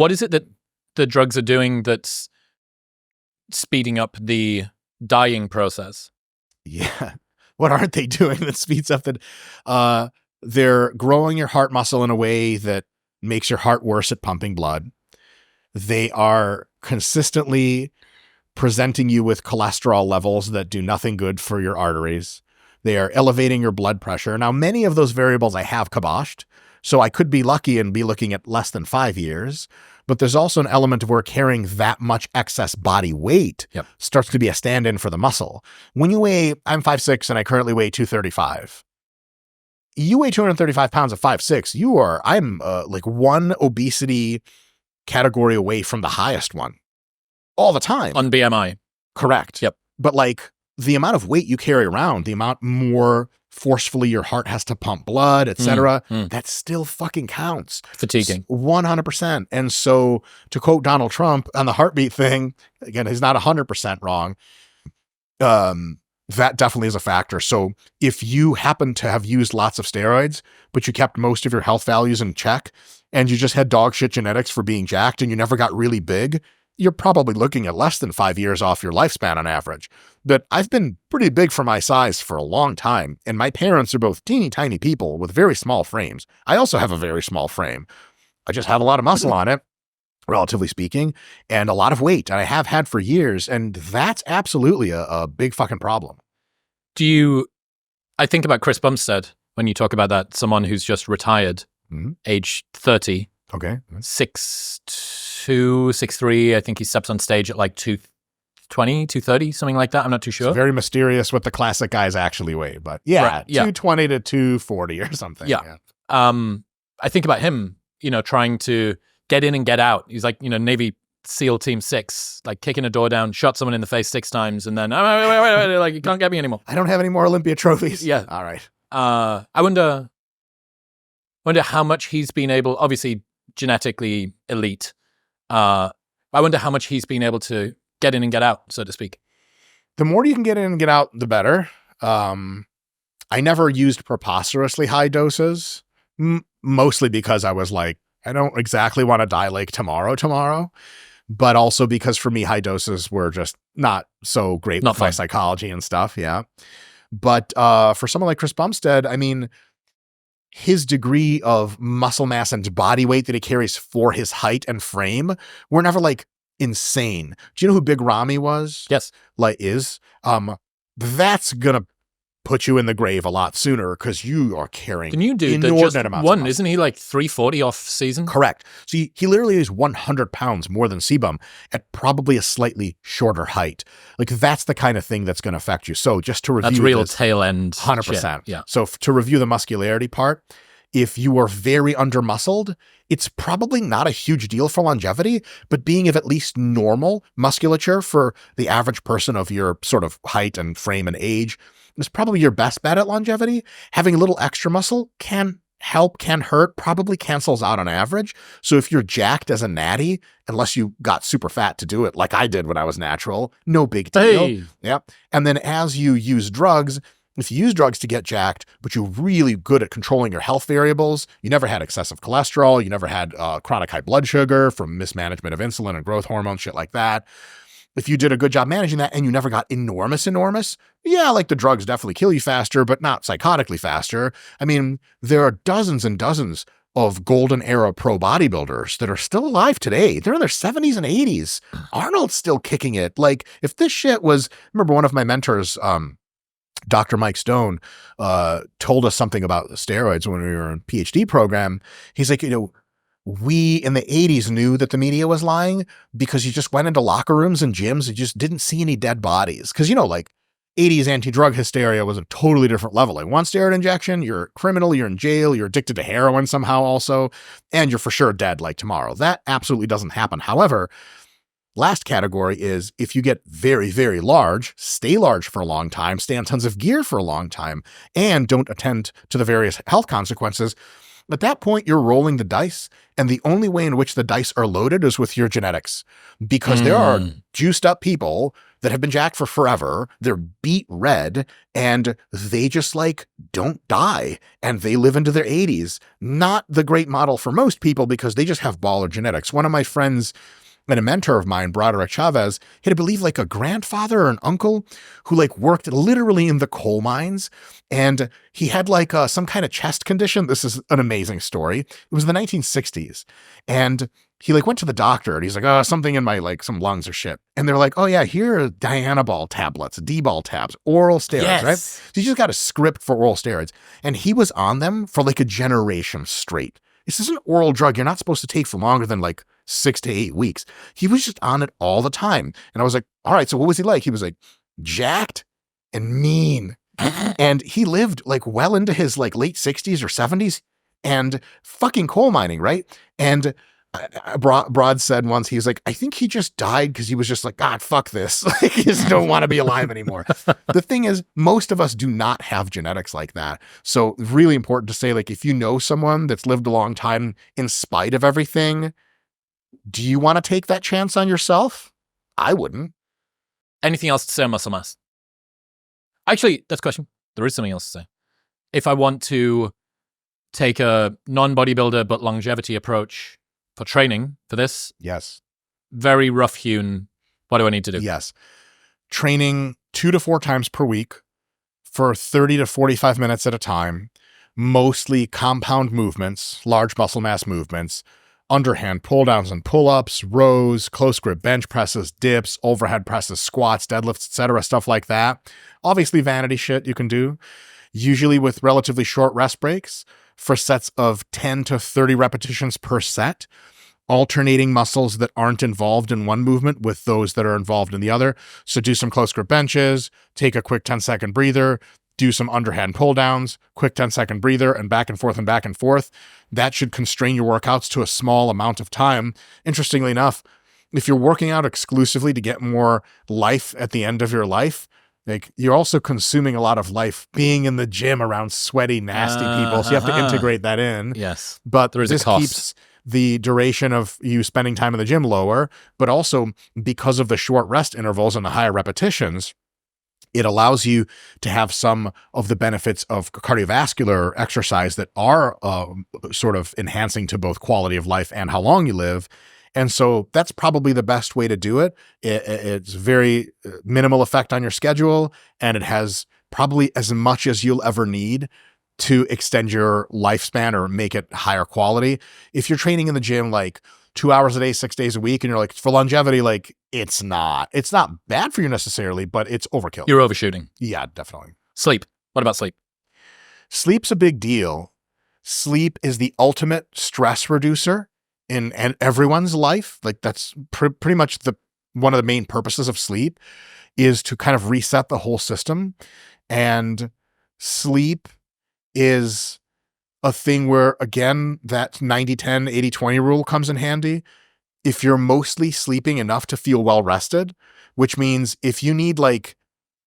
What is it that the drugs are doing that's speeding up the dying process? Yeah. What aren't they doing that speeds up the... they're growing your heart muscle in a way that makes your heart worse at pumping blood. They are consistently presenting you with cholesterol levels that do nothing good for your arteries. They are elevating your blood pressure. Now, many of those variables I have kiboshed, so I could be lucky and be looking at less than 5 years, but there's also an element of where carrying that much excess body weight starts to be a stand-in for the muscle. When you weigh, I'm 5'6", and I currently weigh 235. You weigh 235 pounds at 5'6", I'm like one obesity category away from the highest one all the time. On BMI. Correct. Yep. But like the amount of weight you carry around, the amount more forcefully your heart has to pump blood, etc., that still fucking counts. Fatiguing. 100%. And so to quote Donald Trump on the heartbeat thing, again, he's not 100% wrong. That definitely is a factor. So if you happen to have used lots of steroids, but you kept most of your health values in check and you just had dog shit genetics for being jacked and you never got really big, you're probably looking at less than 5 years off your lifespan on average. But I've been pretty big for my size for a long time, and my parents are both teeny tiny people with very small frames. I also have a very small frame. I just have a lot of muscle on it, relatively speaking, and a lot of weight, and I have had for years, and that's absolutely a big fucking problem. I think about Chris Bumstead when you talk about that, someone who's just retired, age 30. Okay. 6'2", 6'3", I think he steps on stage at like 220, 230, something like that. I'm not too sure. It's very mysterious what the classic guys actually weigh, but yeah, right, 220 to 240 or something. Yeah. I think about him, trying to get in and get out. He's like, Navy SEAL Team 6, like kicking a door down, shot someone in the face 6 times, and then, wait, like, you can't get me anymore. I don't have any more Olympia trophies. Yeah. All right. I wonder how much he's been able, obviously genetically elite. I wonder how much he's been able to get in and get out, so to speak. The more you can get in and get out, the better. I never used preposterously high doses, mostly because I was like, I don't exactly want to die like tomorrow, but also because for me, high doses were just not so great with my psychology and stuff. Yeah. But for someone like Chris Bumstead, I mean, his degree of muscle mass and body weight that he carries for his height and frame were never like insane. Do you know who Big Ramy was? Yes. That's going to put you in the grave a lot sooner because you are carrying Can you do inordinate amounts of muscle. Isn't he like 340 off season? Correct. See, he literally is 100 pounds more than Sebum at probably a slightly shorter height. Like that's the kind of thing that's going to affect you. So just to review, that's real tail end. 100%. Shit. Yeah. So to review the muscularity part, if you are very under-muscled, it's probably not a huge deal for longevity, but being of at least normal musculature for the average person of your sort of height and frame and age is probably your best bet at longevity. Having a little extra muscle can help, can hurt, probably cancels out on average. So if you're jacked as a natty, unless you got super fat to do it, like I did when I was natural, no big deal. Hey. Yep. And then as you use drugs, if you use drugs to get jacked, but you're really good at controlling your health variables, you never had excessive cholesterol, you never had chronic high blood sugar from mismanagement of insulin and growth hormone, shit like that. If you did a good job managing that and you never got enormous, yeah, like the drugs definitely kill you faster, but not psychotically faster. I mean, there are dozens and dozens of golden era pro bodybuilders that are still alive today. They're in their 70s and 80s. Arnold's still kicking it. Like if this shit was, remember one of my mentors, Dr. Mike Stone, told us something about steroids when we were in PhD program. He's like, we in the 80s knew that the media was lying because you just went into locker rooms and gyms and just didn't see any dead bodies. Because, like 80s anti-drug hysteria was a totally different level. Like one steroid injection, you're a criminal, you're in jail, you're addicted to heroin somehow also, and you're for sure dead like tomorrow. That absolutely doesn't happen. However, last category is if you get very, very large, stay large for a long time, stay on tons of gear for a long time, and don't attend to the various health consequences. At that point, you're rolling the dice, and the only way in which the dice are loaded is with your genetics, because there are juiced up people that have been jacked for forever. They're beet red and they just like don't die and they live into their 80s. Not the great model for most people because they just have baller genetics. One of my friends and a mentor of mine, Broderick Chavez, he had, I believe, like a grandfather or an uncle who like worked literally in the coal mines. And he had like some kind of chest condition. This is an amazing story. It was the 1960s. And he like went to the doctor and he's like, oh, something in my like some lungs or shit. And they're like, oh yeah, here are Dianabol tablets, D-ball tabs, oral steroids, right? So you just got a script for oral steroids. And he was on them for like a generation straight. This is an oral drug you're not supposed to take for longer than like 6 to 8 weeks. He was just on it all the time. And I was like, all right, so what was he like? He was like jacked and mean. And he lived like well into his like late 60s or 70s and fucking coal mining, right? And Broad said once, he was like, I think he just died because he was just like, God, fuck this. Like, he just don't want to be alive anymore. The thing is, most of us do not have genetics like that. So really important to say, like, if you know someone that's lived a long time in spite of everything, do you want to take that chance on yourself? I wouldn't. Anything else to say on muscle mass? Actually, that's a question. There is something else to say. If I want to take a non-bodybuilder but longevity approach for training for this, yes, very rough-hewn, what do I need to do? Yes. Training 2 to 4 times per week for 30 to 45 minutes at a time, mostly compound movements, large muscle mass movements, underhand pull downs and pull-ups, rows, close grip bench presses, dips, overhead presses, squats, deadlifts, etc., stuff like that. Obviously vanity shit you can do, usually with relatively short rest breaks for sets of 10 to 30 repetitions per set, alternating muscles that aren't involved in one movement with those that are involved in the other. So do some close grip benches, take a quick 10-second breather, do some underhand pull downs, quick 10-second breather, and back and forth and back and forth. That should constrain your workouts to a small amount of time. Interestingly enough, if you're working out exclusively to get more life at the end of your life, like you're also consuming a lot of life being in the gym around sweaty, nasty people. So you have to integrate that in. Yes. But there is this a cost. Keeps the duration of you spending time in the gym lower, but also because of the short rest intervals and the higher repetitions, it allows you to have some of the benefits of cardiovascular exercise that are sort of enhancing to both quality of life and how long you live. And so that's probably the best way to do it. It's very minimal effect on your schedule, and it has probably as much as you'll ever need to extend your lifespan or make it higher quality. If you're training in the gym like 2 hours a day, 6 days a week, and you're like, for longevity, like it's not bad for you necessarily, but it's overkill. You're overshooting. Yeah, definitely. Sleep. What about sleep? Sleep's a big deal. Sleep is the ultimate stress reducer in everyone's life. Like that's pretty much one of the main purposes of sleep is to kind of reset the whole system. And sleep is a thing where, again, that 90-10, 80-20 rule comes in handy. If you're mostly sleeping enough to feel well rested, which means if you need like,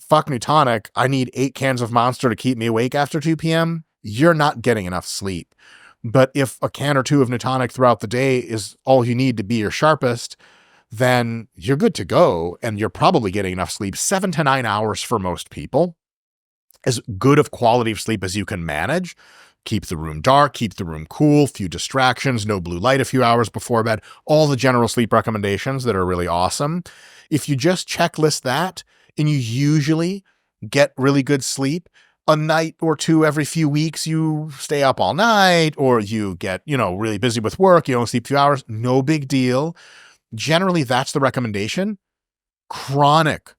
fuck Newtonic, I need 8 cans of Monster to keep me awake after 2 p.m., you're not getting enough sleep. But if a can or 2 of Newtonic throughout the day is all you need to be your sharpest, then you're good to go. And you're probably getting enough sleep, 7 to 9 hours for most people. As good of quality of sleep as you can manage. Keep the room dark, keep the room cool, few distractions, no blue light a few hours before bed, all the general sleep recommendations that are really awesome. If you just checklist that and you usually get really good sleep, a night or 2 every few weeks, you stay up all night or you get, really busy with work, you only sleep a few hours, no big deal. Generally, that's the recommendation. Chronic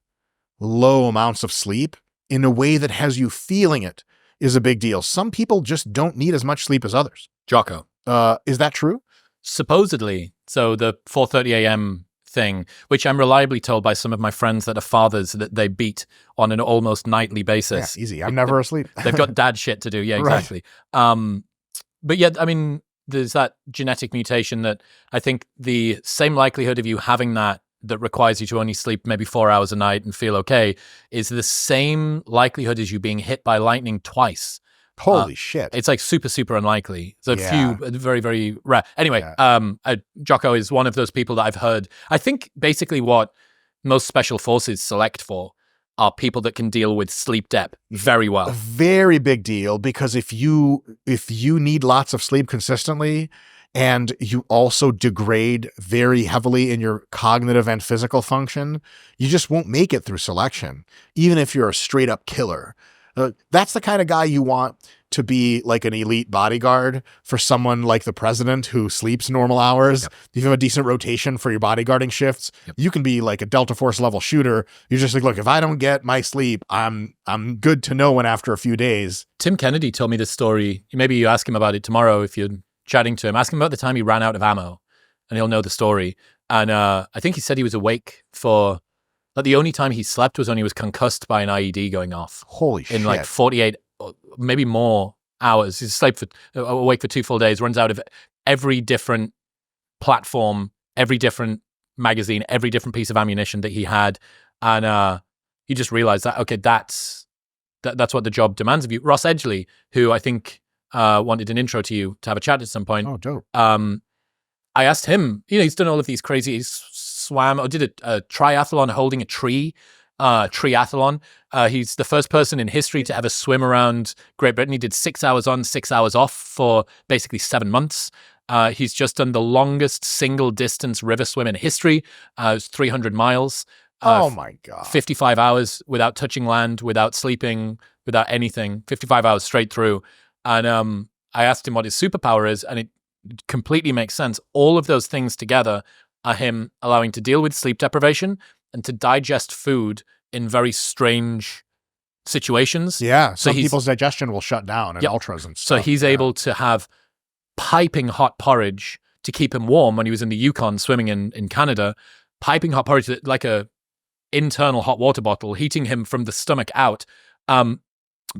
low amounts of sleep in a way that has you feeling it is a big deal. Some people just don't need as much sleep as others. Jocko. Is that true? Supposedly. So the 4:30 a.m. thing, which I'm reliably told by some of my friends that are fathers that they beat on an almost nightly basis. Yeah, easy. I'm never asleep. They've got dad shit to do. Yeah, exactly. Right. But yeah, I mean, there's that genetic mutation that I think the same likelihood of you having that requires you to only sleep maybe 4 hours a night and feel okay is the same likelihood as you being hit by lightning twice. Holy shit. It's like super, super unlikely. It's a few very, very rare. Anyway, Jocko is one of those people that I've heard. I think basically what most special forces select for are people that can deal with sleep debt very well. A very big deal, because if you need lots of sleep consistently and you also degrade very heavily in your cognitive and physical function, you just won't make it through selection, even if you're a straight up killer. That's the kind of guy you want to be like an elite bodyguard for someone like the president who sleeps normal hours. Yep. If you have a decent rotation for your bodyguarding shifts, you can be like a Delta Force level shooter. You're just like, look, if I don't get my sleep, I'm good to know when after a few days. Tim Kennedy told me this story. Maybe you ask him about it tomorrow if you're chatting to him. Ask him about the time he ran out of ammo and he'll know the story. And I think he said he was awake for, like, the only time he slept was when he was concussed by an IED going off. Holy shit. In like 48, maybe more hours. He's awake for 2 full days, runs out of every different platform, every different magazine, every different piece of ammunition that he had. And he just realized that, okay, that's what the job demands of you. Ross Edgley, who I think wanted an intro to you to have a chat at some point. Oh, dope. I asked him, he's done all of these crazy, he's swam or did a triathlon holding a tree, triathlon. He's the first person in history to ever swim around Great Britain. He did 6 hours on, 6 hours off for basically 7 months. He's just done the longest single distance river swim in history. It was 300 miles. Oh my God. 55 hours without touching land, without sleeping, without anything, 55 hours straight through. And I asked him what his superpower is, and it completely makes sense. All of those things together are him allowing to deal with sleep deprivation and to digest food in very strange situations. Yeah, some people's digestion will shut down in ultras and stuff. So he's able to have piping hot porridge to keep him warm when he was in the Yukon swimming in Canada, piping hot porridge like a internal hot water bottle, heating him from the stomach out.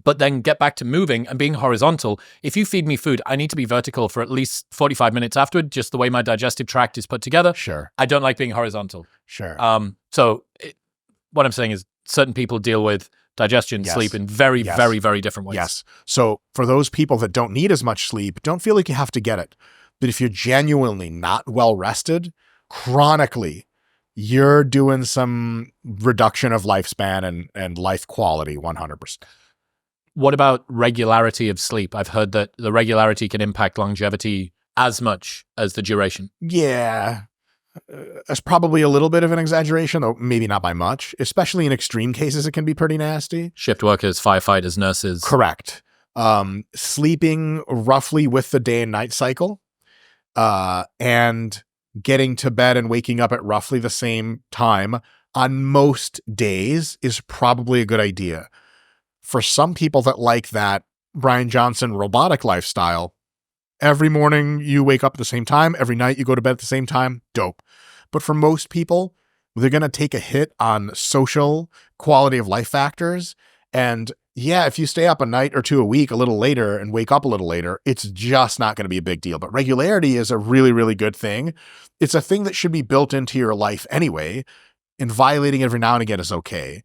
But then get back to moving and being horizontal. If you feed me food, I need to be vertical for at least 45 minutes afterward, just the way my digestive tract is put together. Sure. I don't like being horizontal. Sure. What I'm saying is certain people deal with digestion, sleep in very, very, very different ways. Yes. So for those people that don't need as much sleep, don't feel like you have to get it. But if you're genuinely not well rested, chronically, you're doing some reduction of lifespan and life quality 100%. What about regularity of sleep? I've heard that the regularity can impact longevity as much as the duration. Yeah. That's probably a little bit of an exaggeration, though maybe not by much. Especially in extreme cases, it can be pretty nasty. Shift workers, firefighters, nurses. Correct. Sleeping roughly with the day and night cycle, and getting to bed and waking up at roughly the same time on most days is probably a good idea. For some people that like that Brian Johnson robotic lifestyle, every morning you wake up at the same time, every night you go to bed at the same time, dope. But for most people, they're going to take a hit on social quality of life factors. And yeah, if you stay up a night or two a week a little later and wake up a little later, it's just not going to be a big deal. But regularity is a really, really good thing. It's a thing that should be built into your life anyway, and violating every now and again is okay.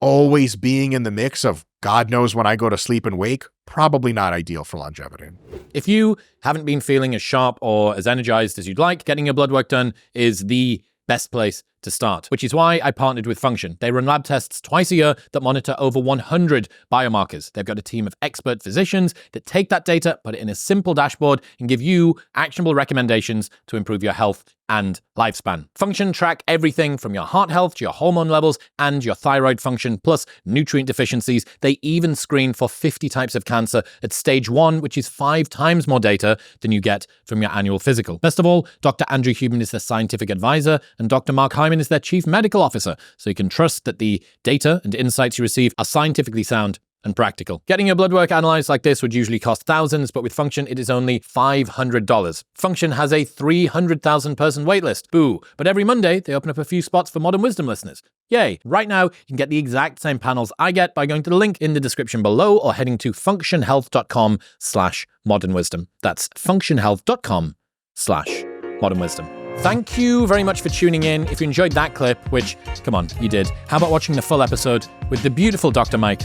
Always being in the mix of God knows when I go to sleep and wake, probably not ideal for longevity. If you haven't been feeling as sharp or as energized as you'd like, getting your blood work done is the best place to start, which is why I partnered with Function. They run lab tests twice a year that monitor over 100 biomarkers. They've got a team of expert physicians that take that data, put it in a simple dashboard, and give you actionable recommendations to improve your health and lifespan. Function track everything from your heart health to your hormone levels and your thyroid function, plus nutrient deficiencies. They even screen for 50 types of cancer at stage 1, which is 5 times more data than you get from your annual physical. Best of all, Dr. Andrew Huberman is their scientific advisor, and Dr. Mark Hyman is their chief medical officer, so you can trust that the data and insights you receive are scientifically sound and practical. Getting your blood work analyzed like this would usually cost thousands, but with Function, it is only $500. Function has a 300,000 person waitlist. Boo. But every Monday, they open up a few spots for Modern Wisdom listeners. Yay. Right now, you can get the exact same panels I get by going to the link in the description below or heading to functionhealth.com/modernwisdom. That's functionhealth.com/modernwisdom. Thank you very much for tuning in. If you enjoyed that clip, which, come on, you did, how about watching the full episode with the beautiful Dr. Mike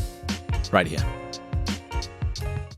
right here?